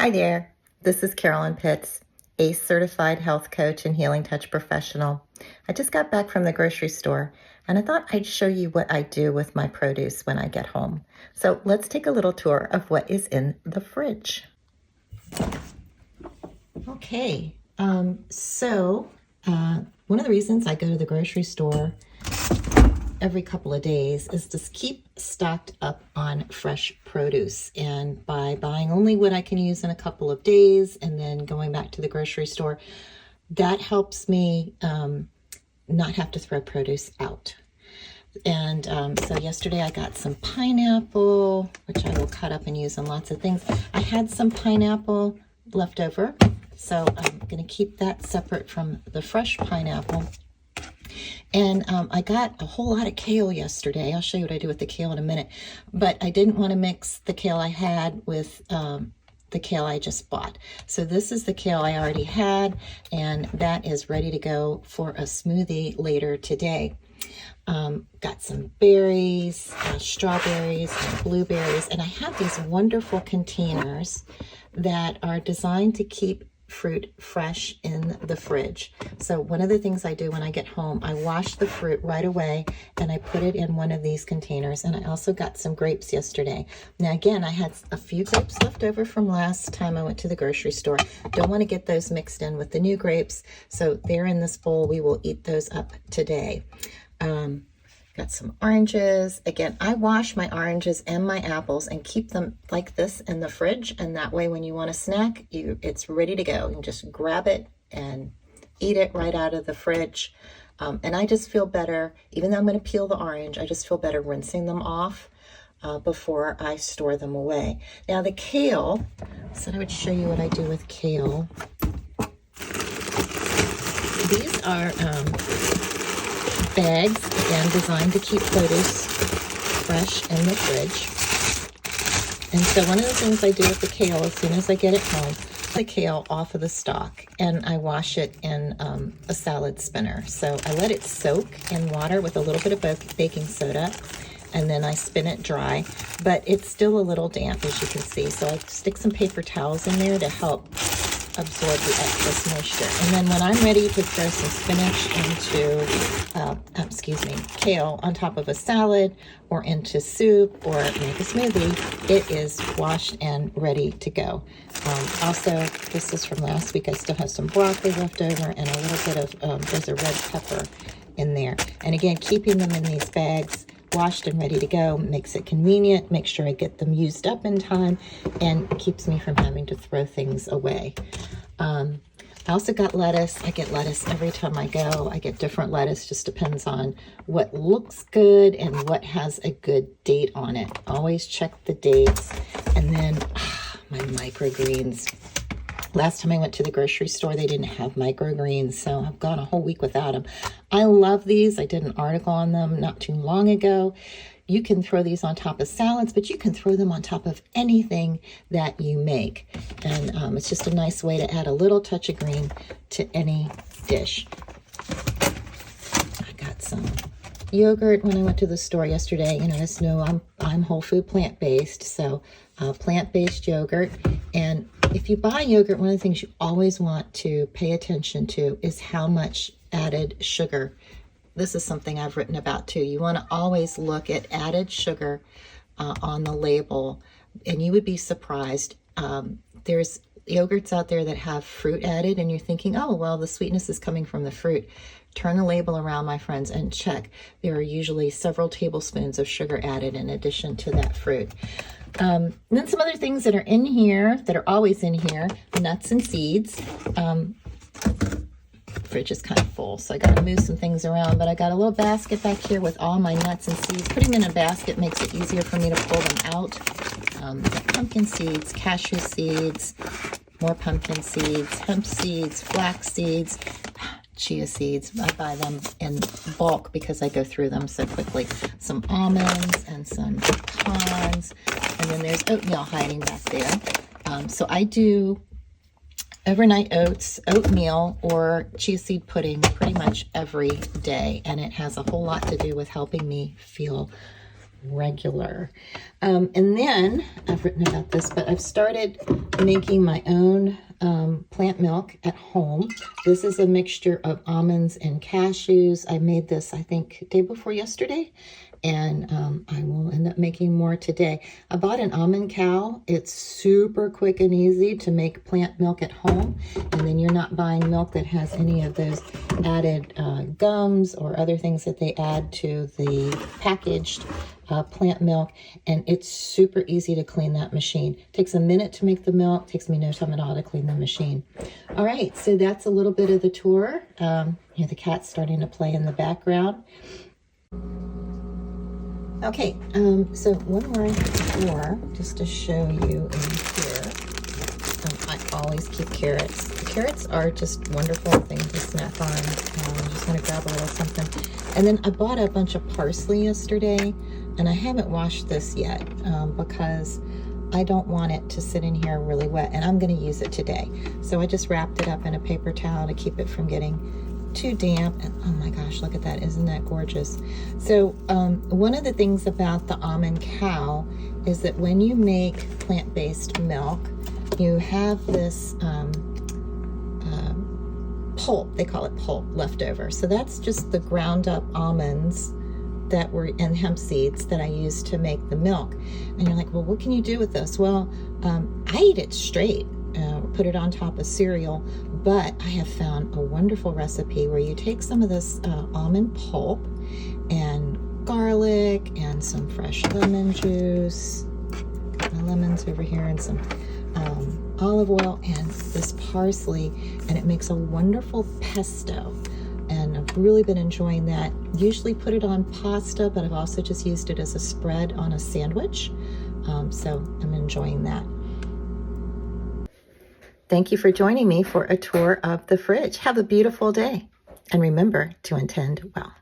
Hi there, this is Carolyn Pitts, ACE certified health coach and healing touch professional. I just got back from the grocery store and I thought I'd show you what I do with my produce when I get home. So let's take a little tour of what is in the fridge. Okay, one of the reasons I go to the grocery store every couple of days is to keep stocked up on fresh produce, and by buying only what I can use in a couple of days and then going back to the grocery store, that helps me not have to throw produce out. And so yesterday I got some pineapple, which I will cut up and use in lots of things. I had some pineapple left over, so I'm going to keep that separate from the fresh pineapple. And I got a whole lot of kale yesterday. I'll show you what I do with the kale in a minute. But I didn't want to mix the kale I had with the kale I just bought. So this is the kale I already had, and that is ready to go for a smoothie later today. Got some berries, strawberries, and blueberries, and I have these wonderful containers that are designed to keep fruit fresh in the fridge. So one of the things I do when I get home, I wash the fruit right away and I put it in one of these containers. And I also got some grapes yesterday. Now again, I had a few grapes left over from last time I went to the grocery store. Don't want to get those mixed in with the new grapes, so they're in this bowl. We will eat those up today. Got some oranges. Again, I wash my oranges and my apples and keep them like this in the fridge, and that way when you want a snack, it's ready to go. You can just grab it and eat it right out of the fridge. And I just feel better, even though I'm going to peel the orange, I just feel better rinsing them off before I store them away. Now the kale, I said I would show you what I do with kale. These are bags, again, designed to keep produce fresh in the fridge. And so one of the things I do with the kale, as soon as I get it home, the kale off of the stalk, and I wash it in a salad spinner. So I let it soak in water with a little bit of baking soda, and then I spin it dry, but it's still a little damp, as you can see. So I stick some paper towels in there to help absorb the excess moisture. And then when I'm ready to throw some spinach into, kale on top of a salad or into soup or make a smoothie, it is washed and ready to go. Also, this is from last week. I still have some broccoli left over and a little bit of, there's a red pepper in there. And again, keeping them in these bags washed and ready to go makes it convenient, makes sure I get them used up in time, and keeps me from having to throw things away. I also got lettuce. I get lettuce every time I go. I get different lettuce, just depends on what looks good and what has a good date on it. Always check the dates. And then my microgreens. Last time I went to the grocery store, they didn't have microgreens, so I've gone a whole week without them. I love these. I did an article on them not too long ago. You can throw these on top of salads, but you can throw them on top of anything that you make. And it's just a nice way to add a little touch of green to any dish. I got some yogurt when I went to the store yesterday. You guys know I'm whole food plant-based, so plant-based yogurt. And if you buy yogurt, one of the things you always want to pay attention to is how much added sugar. This is something I've written about too. You want to always look at added sugar on the label, and you would be surprised. There's yogurts out there that have fruit added, and you're thinking, oh, well, the sweetness is coming from the fruit. Turn the label around, my friends, and check. There are usually several tablespoons of sugar added in addition to that fruit. And then some other things that are in here, that are always in here, nuts and seeds. Fridge is kind of full, so I got to move some things around, but I got a little basket back here with all my nuts and seeds. Putting them in a basket makes it easier for me to pull them out. Pumpkin seeds, cashew seeds, more pumpkin seeds, hemp seeds, flax seeds, chia seeds. I buy them in bulk because I go through them so quickly. Some almonds and some pecans, and then there's oatmeal hiding back there. So I do overnight oats, oatmeal, or chia seed pudding pretty much every day, and it has a whole lot to do with helping me feel regular. And then, I've written about this, but I've started making my own plant milk at home. This is a mixture of almonds and cashews. I made this, I think, day before yesterday, and I will end up making more today. I bought an almond cow. It's super quick and easy to make plant milk at home, and then you're not buying milk that has any of those added gums or other things that they add to the packaged plant milk, and it's super easy to clean that machine. Takes a minute to make the milk, takes me no time at all to clean the machine. All right, so that's a little bit of the tour. Here the cat's starting to play in the background. Okay, so one more tour just to show you in here. I always keep carrots. Carrots are just wonderful things to snack on. I'm just going to grab a little something. And then I bought a bunch of parsley yesterday, and I haven't washed this yet because I don't want it to sit in here really wet, and I'm going to use it today. So I just wrapped it up in a paper towel to keep it from getting too damp. And oh my gosh, look at that. Isn't that gorgeous? So one of the things about the almond cow is that when you make plant-based milk, you have this pulp, they call it pulp, left over. So that's just the ground up almonds that were in hemp seeds that I used to make the milk. And you're like, well, what can you do with this? Well, I eat it straight, put it on top of cereal, but I have found a wonderful recipe where you take some of this almond pulp and garlic and some fresh lemon juice, my lemons over here, and some olive oil and this parsley, and it makes a wonderful pesto. And I've really been enjoying that. Usually put it on pasta, but I've also just used it as a spread on a sandwich. So I'm enjoying that. Thank you for joining me for a tour of the fridge. Have a beautiful day. And remember to intend well.